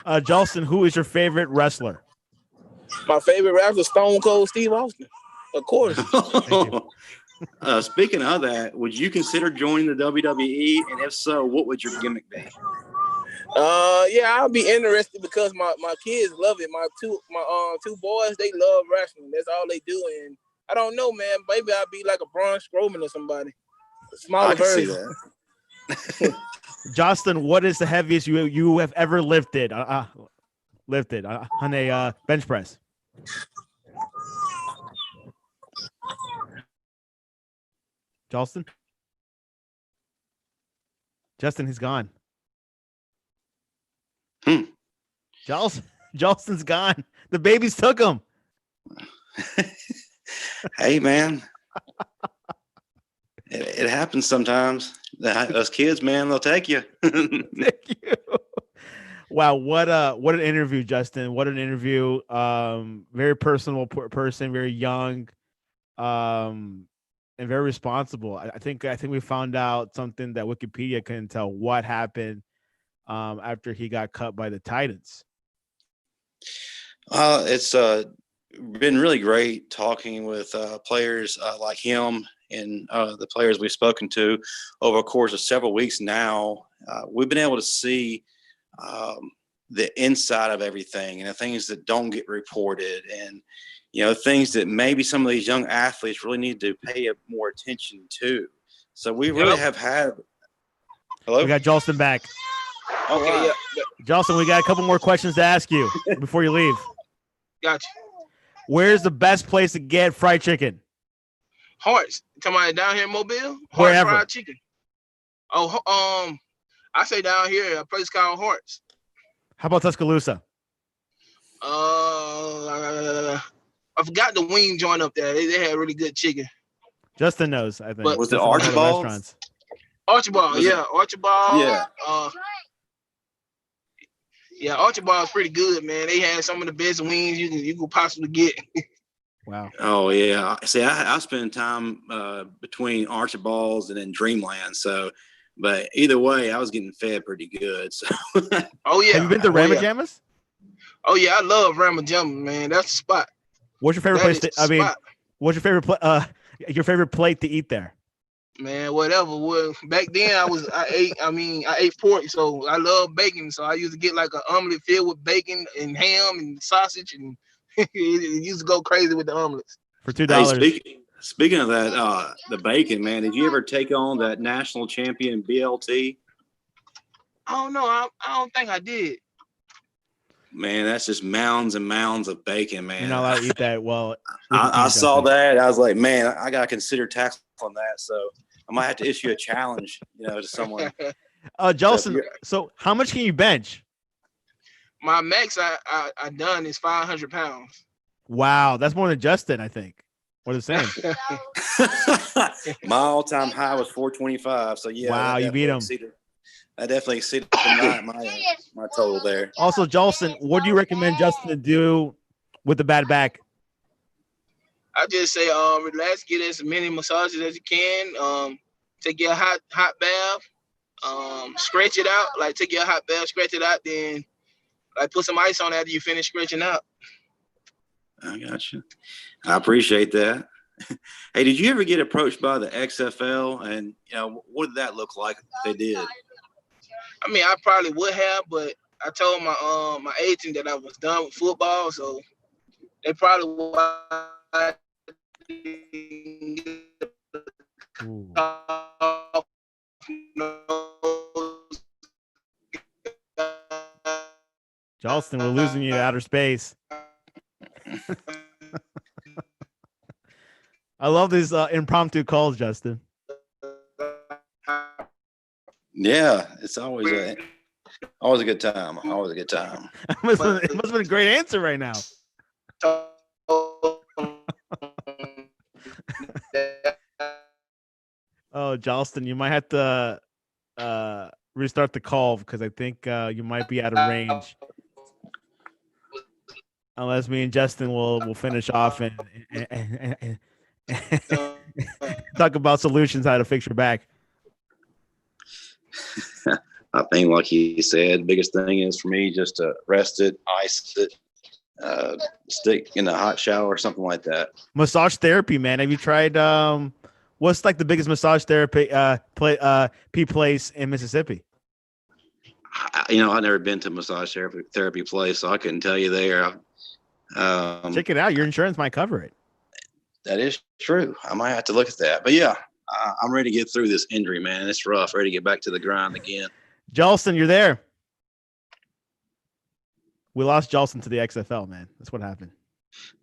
Jalston, who is your favorite wrestler? My favorite wrestler, Stone Cold Steve Austin, of course. Speaking of that, would you consider joining the WWE? And if so, what would your gimmick be? Yeah, I'll be interested because my kids love it. My two boys, they love wrestling. That's all they do. And I don't know, man. Maybe I'll be like a Braun Strowman or somebody. A smaller version. I can see that. Jalston, what is the heaviest you have ever lifted on a bench press? Jalston? Justin, he's gone. Jalston's gone. The babies took him. Hey, man. It happens sometimes. Us kids, man, they'll take you. Thank you. Wow, what an interview, Justin. What an interview. Very personal person, very young, and very responsible. I think we found out something that Wikipedia couldn't tell. What happened after he got cut by the Titans? It's been really great talking with players like him and the players we've spoken to over the course of several weeks now. We've been able to see the inside of everything and the things that don't get reported, and things that maybe some of these young athletes really need to pay more attention to. So we really have had. Hello? We got Jalston back. Okay, yeah. Jalston, we got a couple more questions to ask you before you leave. Gotcha. Where's the best place to get fried chicken? Hearts. Come on, down here in Mobile? Wherever. Fried chicken. Oh, I say down here, a place called Hearts. How about Tuscaloosa? I forgot the wing joint up there. They had really good chicken. Justin knows, I think. But was it Archibald's? Archibald, yeah. Archibald. Yeah. Yeah, Archibald's pretty good, man. They had some of the best wings you could possibly get. Wow. Oh, yeah. See, I spend time between Archibald's and then Dreamland. So, but either way, I was getting fed pretty good. So. Oh, yeah. Have you been to Ramajamas? Oh, yeah. I love Ramajamas, man. That's the spot. What's your favorite place? What's your favorite plate to eat there? Man, whatever. Well, back then I ate pork, so I love bacon. So I used to get like an omelet filled with bacon and ham and sausage, and it used to go crazy with the omelets. For $2. Hey, speaking of that, the bacon, man, did you ever take on that national champion BLT? I don't know. I don't think I did. Man, that's just mounds and mounds of bacon, man. You're not allowed to eat that. Well, I saw that. I was like, man, I got to consider tackling that. So I might have to issue a challenge, to someone. Jalston, so how much can you bench? My max I done is 500 pounds. Wow, that's more than Justin, I think. Or the same. My all-time high was 425. So yeah, wow, you beat him. I definitely exceeded my total there. Also, Jalston, what do you recommend Justin to do with the bad back? I just say relax, get as many massages as you can. Take your hot bath, stretch it out. Like take your hot bath, stretch it out, then like put some ice on after you finish stretching out. I got you. I appreciate that. Hey, did you ever get approached by the XFL? And what did that look like if they did? I mean, I probably would have, but I told my agent that I was done with football, so they probably would. Jalston, we're losing you to outer space. I love these impromptu calls, Justin. Yeah, it's always a good time. Always a good time. It must have been a great answer right now. Oh, Jalston, you might have to restart the call because I think you might be out of range. Unless me and Justin will finish off and talk about solutions how to fix your back. I think, like he said, biggest thing is for me just to rest it, ice it, stick in a hot shower or something like that. Massage therapy, man. Have you tried? What's like the biggest massage therapy place in Mississippi? I've never been to a massage therapy place, so I couldn't tell you there. Check it out. Your insurance might cover it. That is true. I might have to look at that. But yeah, I'm ready to get through this injury, man. It's rough. Ready to get back to the grind again. Jalston, you're there. We lost Jalston to the XFL, man. That's what happened.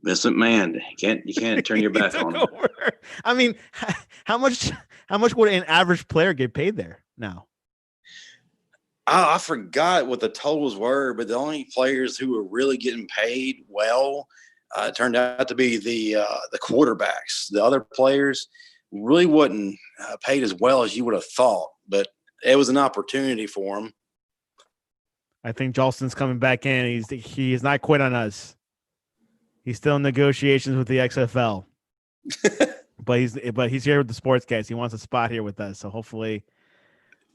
Vincent, man, you can't turn your back on him. I mean, how much would an average player get paid there now? Oh, I forgot what the totals were, but the only players who were really getting paid well turned out to be the quarterbacks. The other players really wasn't paid as well as you would have thought, but it was an opportunity for him. I think Jalston's coming back in. He's not quit on us. He's still in negotiations with the XFL, but he's here with the Sportscast. He wants a spot here with us, so hopefully,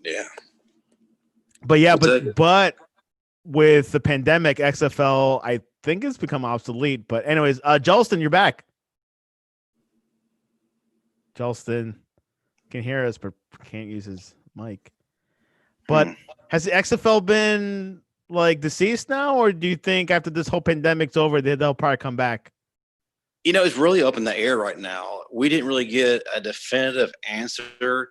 yeah. But yeah, but with the pandemic, XFL I think has become obsolete. But anyways, Jalston, you're back. Jalston can hear us, but can't use his mic. But has the XFL been like deceased now, or do you think after this whole pandemic's over, they'll probably come back? It's really up in the air right now. We didn't really get a definitive answer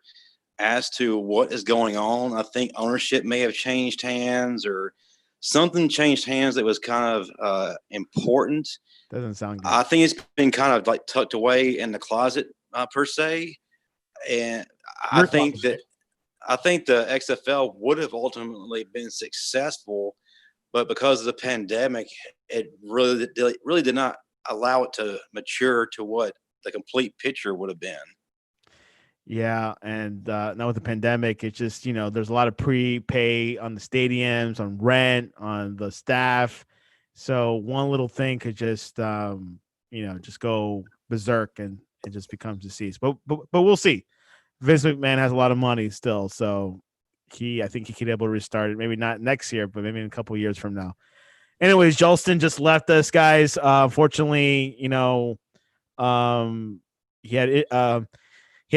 as to what is going on. I think ownership may have changed hands or something changed hands that was kind of important. Doesn't sound good. I think it's been kind of like tucked away in the closet per se. And I think the XFL would have ultimately been successful, but because of the pandemic, it really did not allow it to mature to what the complete picture would have been. Yeah, and now with the pandemic, it's just, there's a lot of prepay on the stadiums, on rent, on the staff. So one little thing could just, just go berserk and it just becomes deceased. But we'll see. Vince McMahon has a lot of money still, so I think he could be able to restart it. Maybe not next year, but maybe in a couple of years from now. Anyways, Jalston just left us, guys. Unfortunately, he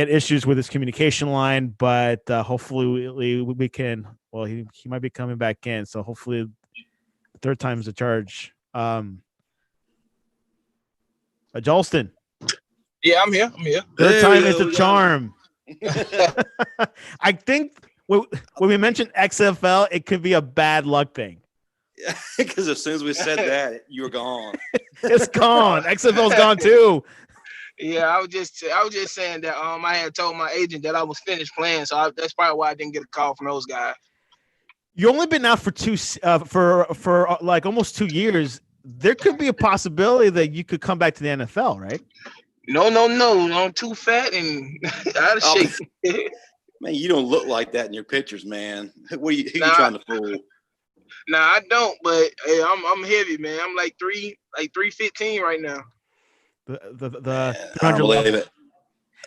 had issues with his communication line, but hopefully we can. Well, he might be coming back in, so hopefully the third time's a charge. Jalston. Yeah, I'm here. Third time is a charm. I think when we mentioned XFL, it could be a bad luck thing. Because as soon as we said that, you were gone. It's gone. XFL's gone too. Yeah, I was just saying that I had told my agent that I was finished playing, so that's probably why I didn't get a call from those guys. You only been out for like almost 2 years. There could be a possibility that you could come back to the NFL, right? No. I'm too fat and out of shape. Man, you don't look like that in your pictures, man. Who you trying to fool? Nah, I don't. But hey, I'm heavy, man. I'm like 315 right now. The I don't believe it.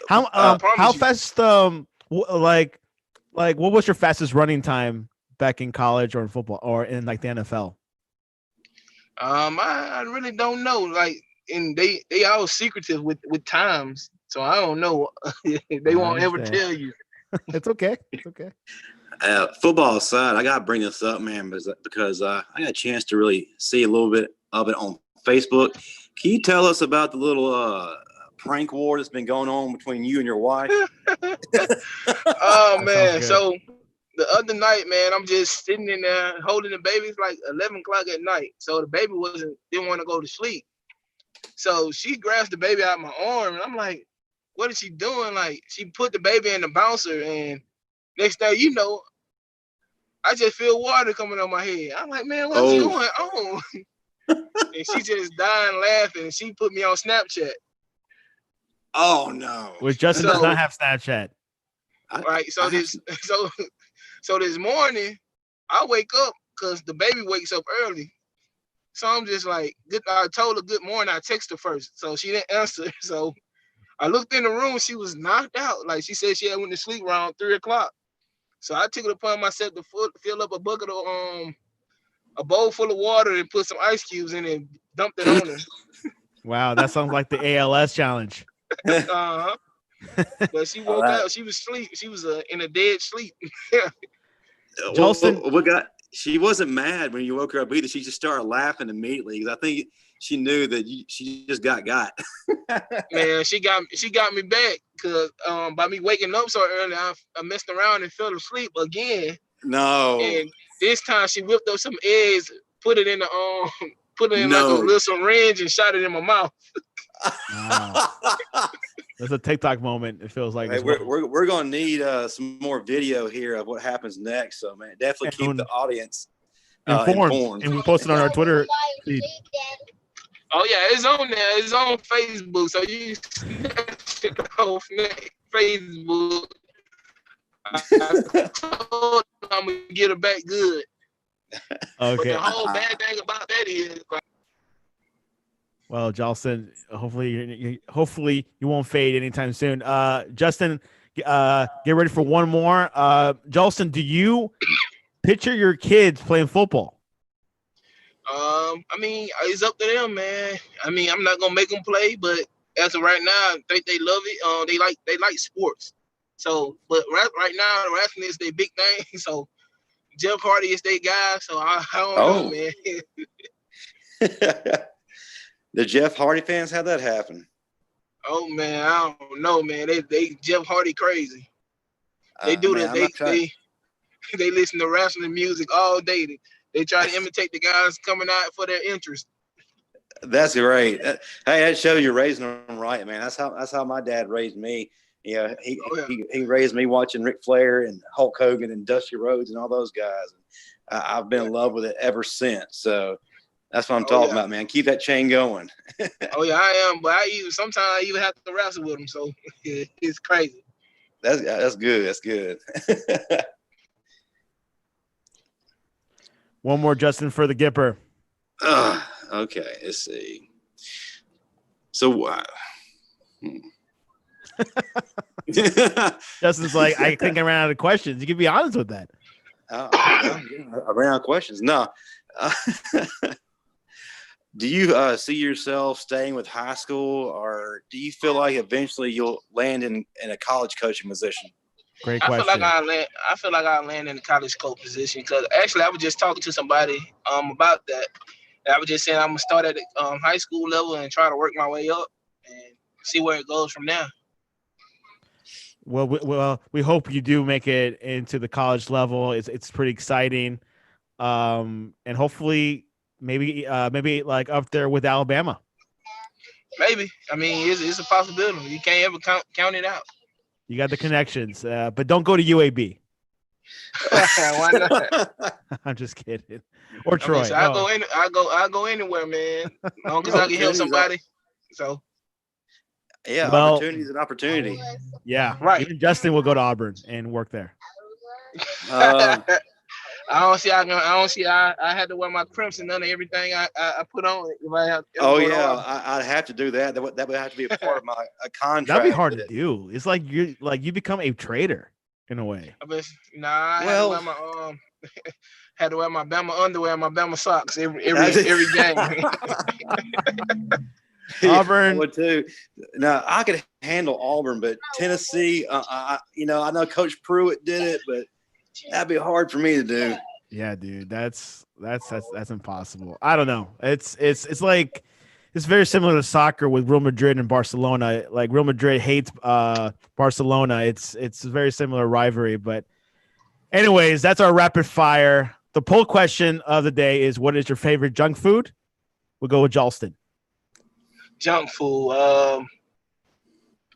How fast like what was your fastest running time back in college or in football or in like the NFL? I really don't know. Like, and they all secretive with times, so I don't know. They won't ever tell you. It's okay. It's okay. Football aside, I gotta bring this up, man, because I got a chance to really see a little bit of it on Facebook. Can you tell us about the little prank war that's been going on between you and your wife? Oh man, so the other night, man, I'm just sitting in there holding the baby. It's like 11 o'clock at night, so the baby didn't want to go to sleep. So she grabs the baby out of my arm, and I'm like, "What is she doing?" Like, she put the baby in the bouncer, and next thing you know, I just feel water coming on my head. I'm like, "Man, what's going on?" And she just dying laughing. She put me on Snapchat. Oh no! Which Justin does not have Snapchat. Right. So this morning, I wake up because the baby wakes up early. So I'm just like, I told her good morning. I text her first, so she didn't answer. So I looked in the room. She was knocked out. Like she said, she had went to sleep around 3 o'clock. So I took it upon myself to fill up a bucket of a bowl full of water and put some ice cubes in it and dumped it on her. Wow, that sounds like the ALS challenge. Uh-huh. But she woke up. She was asleep. She was in a dead sleep. Jalston, she wasn't mad when you woke her up either. She just started laughing immediately because I think she knew that she just got. Man, she got me back because by me waking up so early, I messed around and fell asleep again. No. And this time she whipped up some eggs, put it in like a little syringe and shot it in my mouth. Wow. That's a TikTok moment. It feels like hey, we're gonna need some more video here of what happens next. So man, definitely keep the audience informed. And we posted on our Twitter feed. Oh yeah, it's on there. It's on Facebook. So you snatch it off Facebook. I told I'm gonna get her back good. Okay. But the whole bad thing about that is. Well, Jalston, hopefully you won't fade anytime soon. Justin, get ready for one more. Jalston, do you picture your kids playing football? I mean, it's up to them, man. I mean, I'm not gonna make them play, but as of right now, I think they love it. They like sports. So, but right now, the wrestling is their big thing. So, Jeff Hardy is their guy. So I don't know, man. The Jeff Hardy fans, how'd that happen? Oh man, I don't know, man. They Jeff Hardy crazy. They do they listen to wrestling music all day. They try to imitate the guys coming out for their interest. That's great. Hey, that shows you're raising them right, man. That's how my dad raised me. You know, he raised me watching Ric Flair and Hulk Hogan and Dusty Rhodes and all those guys. And I've been in love with it ever since. So that's what I'm talking about, man. Keep that chain going. Oh yeah, I am. But sometimes I even have to wrestle with them. So it's crazy. That's good. That's good. One more, Justin, for the Gipper. Okay, let's see. So, Justin's like, I think I ran out of questions. You can be honest with that. I ran out of questions. No. Do you see yourself staying with high school, or do you feel like eventually you'll land in a college coaching position? Great question. I feel like I'll land in a college coach position because actually I was just talking to somebody about that. And I was just saying I'm gonna start at the high school level and try to work my way up and see where it goes from there. Well, we hope you do make it into the college level. It's pretty exciting. and hopefully maybe like up there with Alabama. Maybe. I mean, it's a possibility. You can't ever count it out. You got the connections, but don't go to UAB. Why not? I'm just kidding. Or Troy. So I go anywhere, man. As long as I can help somebody. So yeah, well, opportunity is an opportunity. Yeah, right. Even Justin will go to Auburn and work there. I don't see. I had to wear my crimson under everything I put on. If I have. I'd have to do that. That would have to be a part of my contract. That'd be hard to do. It's like you become a traitor in a way. I had to wear my had to wear my Bama underwear and my Bama socks every game. Auburn. I would too. Now I could handle Auburn, but Tennessee, I know Coach Pruitt did it, but that'd be hard for me to do. Yeah, dude, that's impossible. I don't know. It's like it's very similar to soccer with Real Madrid and Barcelona. Like Real Madrid hates Barcelona. It's a very similar rivalry. But anyways, that's our rapid fire. The poll question of the day is: what is your favorite junk food? We'll go with Jalston. Junk food.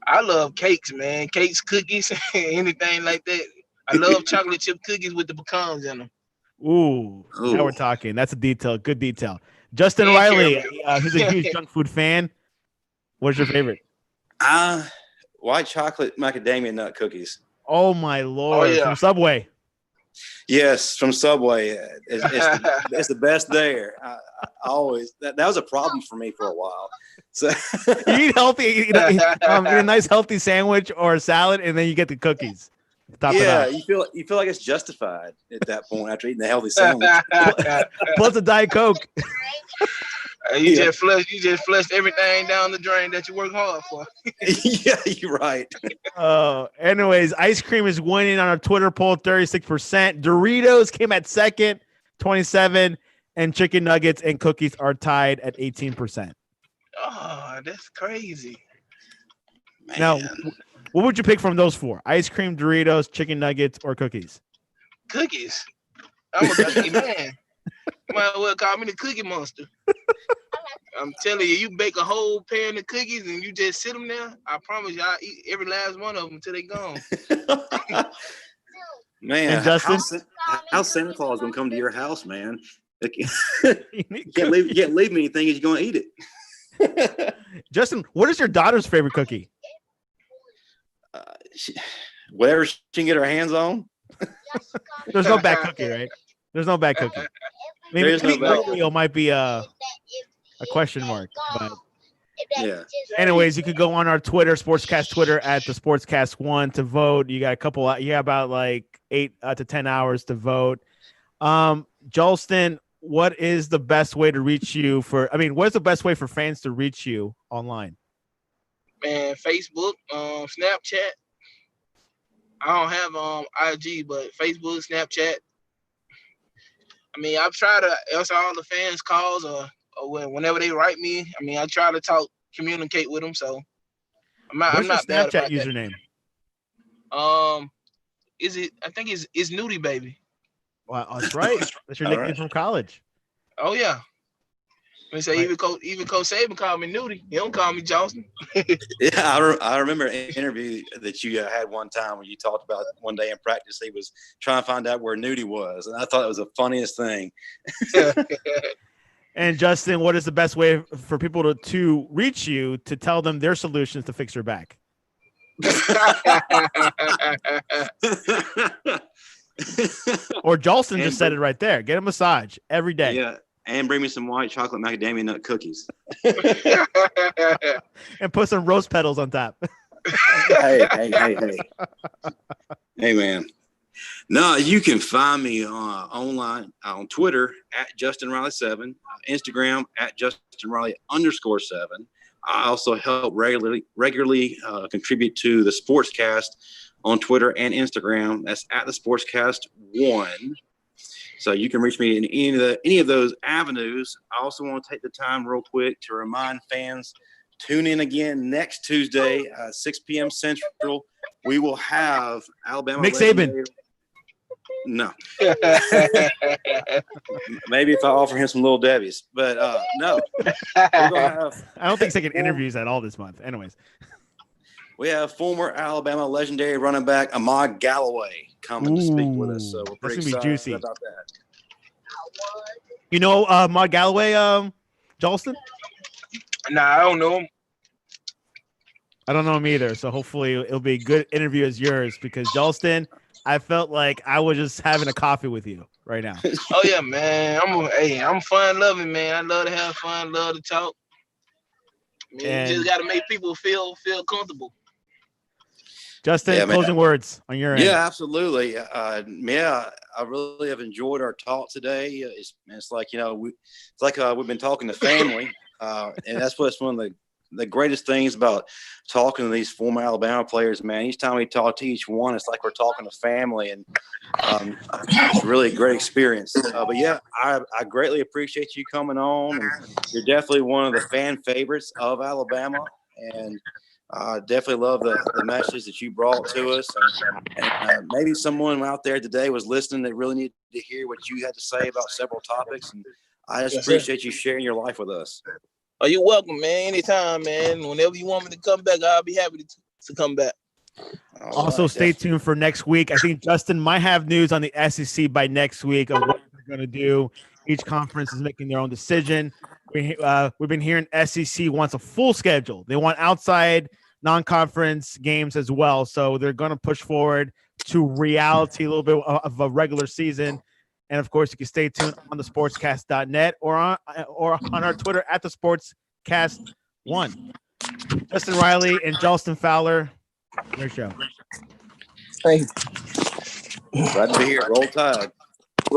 I love cakes, man. Cakes, cookies, anything like that. I love chocolate chip cookies with the pecans in them. Ooh, now we're talking. That's a detail. Good detail. Justin Riley, he's a huge junk food fan. What's your favorite? White chocolate macadamia nut cookies. Oh my Lord! Oh, yeah. From Subway. Yes, from Subway. It's the best there. I always that was a problem for me for a while. So you eat healthy, eat a nice healthy sandwich or a salad, and then you get the cookies. You feel like it's justified at that point after eating the healthy sandwich. Plus a Diet Coke. You just flushed everything down the drain that you work hard for. Yeah, you're right. Anyways, ice cream is winning on our Twitter poll, 36%. Doritos came at second, 27%, and chicken nuggets and cookies are tied at 18%. Oh, that's crazy. Man. Now, what would you pick from those four? Ice cream, Doritos, chicken nuggets, or cookies? Cookies. I'm a cookie man. Might well call me the Cookie Monster. I'm telling you, you bake a whole pan of cookies and you just sit them there. I promise you, I'll eat every last one of them until they gone. Man, and Justin? How's Santa Claus gonna come to your house, man? You can't leave me anything. He's gonna eat it. Justin, what is your daughter's favorite cookie? Whatever she can get her hands on. There's no bad cookie, right? There's no bad cookie. Maybe Oreo might be a question mark. But yeah. Anyways, you could go on our Twitter, Sportscast Twitter at the Sportscast1 to vote. You got about like 8 to 10 hours to vote. Jalston, what is the best way to reach you what's the best way for fans to reach you online? Man, Facebook, Snapchat. I don't have IG, but Facebook, Snapchat. I mean, I've tried to answer all the fans' calls or whenever they write me. I mean, I try to communicate with them. So I'm not bad Snapchat about username? That. I think it's Nudie Baby. Wow, that's right. That's your nickname from college. Oh yeah. Let me say even Coach Saban called me Nudie. He don't call me Jalston. Yeah, I remember an interview that you had one time when you talked about one day in practice he was trying to find out where Nudie was, and I thought it was the funniest thing. And Justin, what is the best way for people to reach you to tell them their solutions to fix your back? Or Jalston just said it right there. Get a massage every day. Yeah. And bring me some white chocolate macadamia nut cookies. And put some rose petals on top. Hey. Hey, man. No, you can find me online on Twitter at JustinRiley7, Instagram at JustinRiley_7. I also help regularly contribute to the Sportscast on Twitter and Instagram. That's at the Sportscast1. So you can reach me in any of those avenues. I also want to take the time real quick to remind fans, tune in again next Tuesday, 6 p.m. Central. We will have Alabama. Nick Saban. No. Maybe if I offer him some Little Debbie's, but no. We're gonna have. I don't think he's taking interviews at all this month. Anyways, we have former Alabama legendary running back Ahmad Galloway coming to speak with us. So we're pretty That's gonna excited be juicy about that. You know, Ahmad Galloway, Jalston? Nah, I don't know him. I don't know him either. So hopefully it'll be a good interview as yours because Jalston, I felt like I was just having a coffee with you right now. Oh yeah, man. I'm fun loving, man. I love to have fun, love to talk. I mean, you just gotta make people feel comfortable. Justin, closing words on your end. Yeah, absolutely. I really have enjoyed our talk today. It's like, we've been talking to family, and that's what's one of the greatest things about talking to these former Alabama players, man. Each time we talk to each one, it's like we're talking to family, and it's really a great experience. But yeah, I greatly appreciate you coming on, and you're definitely one of the fan favorites of Alabama, and definitely love the message that you brought to us. And maybe someone out there today was listening that really needed to hear what you had to say about several topics. And I just appreciate you sharing your life with us. Oh, you're welcome, man. Anytime, man. Whenever you want me to come back, I'll be happy to come back. Also, stay tuned for next week. I think Justin might have news on the SEC by next week of what they're going to do. Each conference is making their own decision. We've been hearing SEC wants a full schedule. They want outside non-conference games as well. So they're going to push forward to reality, a little bit of a regular season. And of course, you can stay tuned on the sportscast.net or on our Twitter at the sportscast1. Justin Riley and Jalston Fowler, great show. Thank you. Glad to be here. Roll Tide.